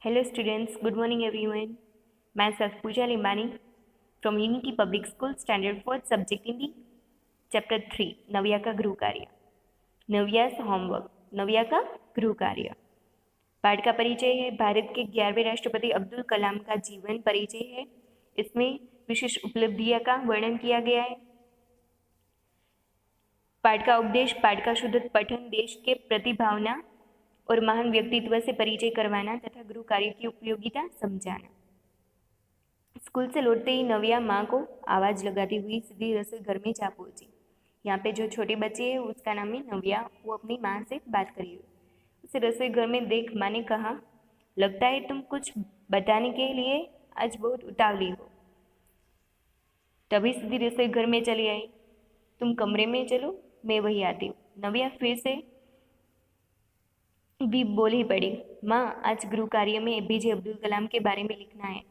Hello students, good morning everyone. Myself Pooja Limbani from Unity Public School Standard 4 Subject Hindi Chapter 3 नव्या का गृह कार्य नव्या's homework नव्या का गृह कार्य पाठ का परिचय है। भारत के 11वें राष्ट्रपति अब्दुल कलाम का जीवन परिचय है। इसमें विशेष उपलब्धियां का वर्णन किया गया है। पाठ का उपदेश, पाठ का शुद्ध पठन, देश के प्रति भावना और महान व्यक्तित्व से परिचय करवाना तथा गृह कार्य की उपयोगिता समझाना। स्कूल से लौटते ही नव्या माँ को आवाज़ लगाती हुई सीधी रसोई घर में जा पहुंची। यहाँ पे जो छोटे बच्चे हैं उसका नाम है नव्या। वो अपनी माँ से बात कर रही है। उसे रसोई घर में देख माँ ने कहा, लगता है तुम कुछ बताने के लिए आज बहुत उतावली हो। तभी सीधी रसोई घर में चली आई। तुम कमरे में चलो, मैं वही आती हूँ। नव्या फिर से भी बोल ही पड़ी, माँ आज गृह कार्य में एपीजे अब्दुल कलाम के बारे में लिखना है।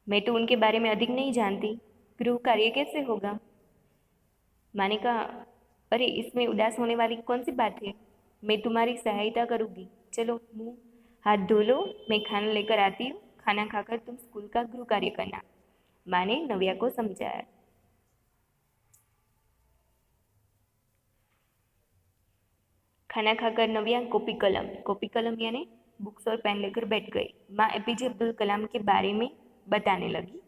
मैं तो उनके बारे में अधिक नहीं जानती, गृह कार्य कैसे होगा? माँ ने कहा, अरे इसमें उदास होने वाली कौन सी बात है, मैं तुम्हारी सहायता करूँगी। चलो मुँह हाथ धो लो, मैं खाना लेकर आती हूँ। खाना खाकर तुम स्कूल का गृह कार्य करना, माँ ने नव्या को समझाया। खाना खाकर नव्या कॉपी कलम यानी बुक्स और पेन लेकर बैठ गई। माँ एपीजे अब्दुल कलाम के बारे में बताने लगी।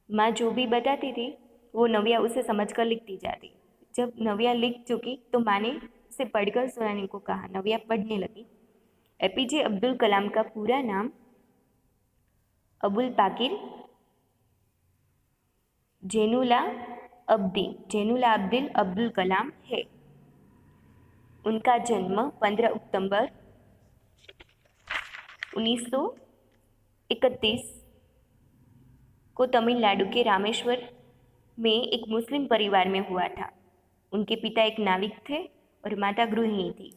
माँ जो भी बताती थी वो नव्या उसे समझकर लिखती जाती। जब नव्या लिख चुकी तो माँ ने उसे पढ़कर सुनाने को कहा। नव्या पढ़ने लगी। एपीजे अब्दुल कलाम का पूरा नाम अबुल पाकिर जैनुला अब्दिल अब्दुल कलाम है। उनका जन्म 15 अक्टूबर 1931 को तमिलनाडु के रामेश्वर में एक मुस्लिम परिवार में हुआ था। उनके पिता एक नाविक थे और माता गृहिणी थी,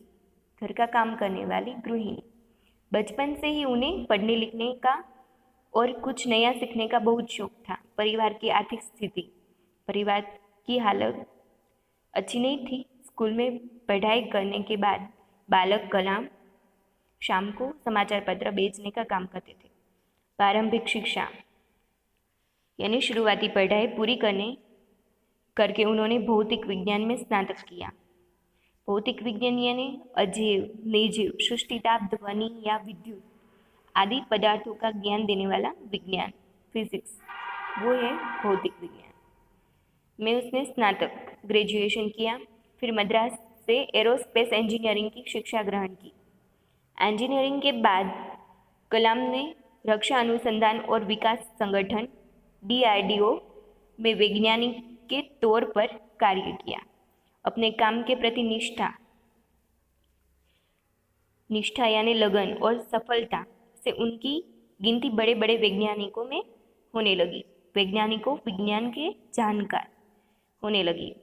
घर का काम करने वाली गृहिणी। बचपन से ही उन्हें पढ़ने लिखने का और कुछ नया सीखने का बहुत शौक था। परिवार की हालत अच्छी नहीं थी। स्कूल में पढ़ाई करने के बाद बालक कलाम शाम को समाचार पत्र बेचने का काम करते थे। प्रारंभिक शिक्षा यानी शुरुआती पढ़ाई पूरी करके उन्होंने भौतिक विज्ञान में स्नातक किया। भौतिक विज्ञान यानी अजीव, निर्जीव, सृष्टि, ताप, ध्वनि या विद्युत आदि पदार्थों का ज्ञान देने वाला विज्ञान, फिजिक्स, वो है भौतिक विज्ञान में उसने स्नातक ग्रेजुएशन किया। फिर मद्रास से एरोस्पेस इंजीनियरिंग की शिक्षा ग्रहण की। इंजीनियरिंग के बाद कलाम ने रक्षा अनुसंधान और विकास संगठन DRDO में वैज्ञानिक के तौर पर कार्य किया। अपने काम के प्रति निष्ठा यानी लगन और सफलता से उनकी गिनती बड़े बड़े वैज्ञानिकों में होने लगी। वैज्ञानिकों विज्ञान के जानकार होने लगी।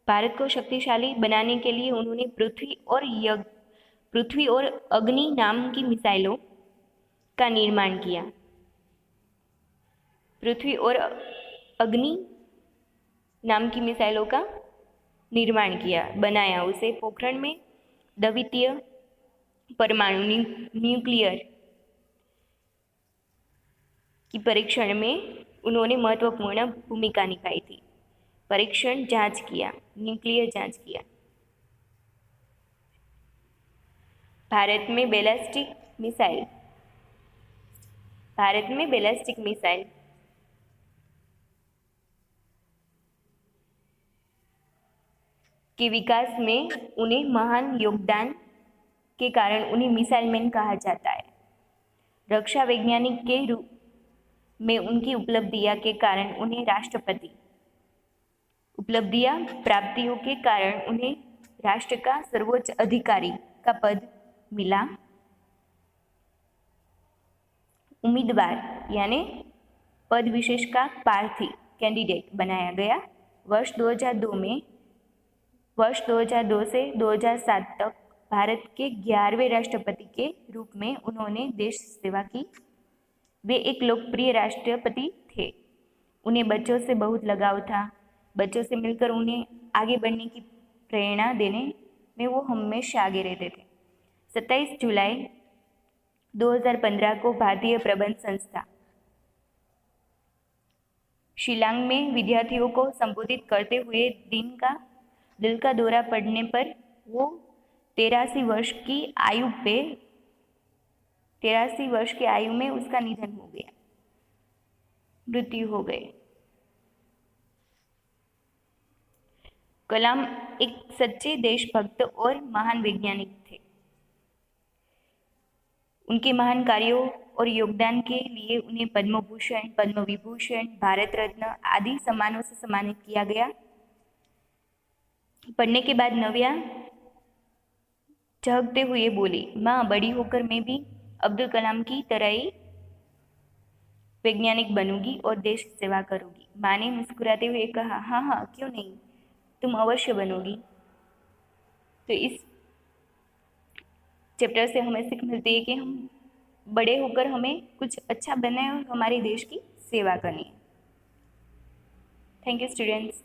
भारत को शक्तिशाली बनाने के लिए उन्होंने पृथ्वी और अग्नि नाम की मिसाइलों का निर्माण किया। पृथ्वी और अग्नि नाम की मिसाइलों का निर्माण किया, बनाया। उसे पोखरण में द्वितीय परमाणु न्यूक्लियर की परीक्षण में उन्होंने महत्वपूर्ण भूमिका निभाई थी। परीक्षण जांच किया, न्यूक्लियर जांच किया। भारत में बैलिस्टिक मिसाइल के विकास में उन्हें महान योगदान के कारण उन्हें मिसाइल मैन कहा जाता है। रक्षा वैज्ञानिक के रूप में उनकी उपलब्धियों के कारण उन्हें प्राप्तियों के कारण उन्हें राष्ट्र का सर्वोच्च अधिकारी का पद मिला। उम्मीदवार यानी पद विशेष का प्रार्थी कैंडिडेट बनाया गया। वर्ष 2002 से 2007 तक भारत के 11वें राष्ट्रपति के रूप में उन्होंने देश सेवा की। वे एक लोकप्रिय राष्ट्रपति थे। उन्हें बच्चों से बहुत लगाव था। बच्चों से मिलकर उन्हें आगे बढ़ने की प्रेरणा देने में वो हमेशा आगे रहते थे। 27 जुलाई 2015 को भारतीय प्रबंध संस्था शिलांग में विद्यार्थियों को संबोधित करते हुए दिल का दौरा पड़ने पर वो 83 वर्ष की आयु में उसका निधन हो गया, मृत्यु हो गई। कलाम एक सच्चे देशभक्त और महान वैज्ञानिक थे। उनके महान कार्यों और योगदान के लिए उन्हें पद्म भूषण, पद्म विभूषण, भारत रत्न आदि सम्मानों से सम्मानित किया गया। पढ़ने के बाद नव्या झहकते हुए बोली, माँ, बड़ी होकर मैं भी अब्दुल कलाम की तरह ही वैज्ञानिक बनूंगी और देश की सेवा करूंगी। माँ ने मुस्कुराते हुए कहा, हाँ हाँ, क्यों नहीं, तुम अवश्य बनोगी। तो इस चैप्टर से हमें सीख मिलती है कि हम बड़े होकर हमें कुछ अच्छा बनना है और हमारे देश की सेवा करनी है। Thank you students.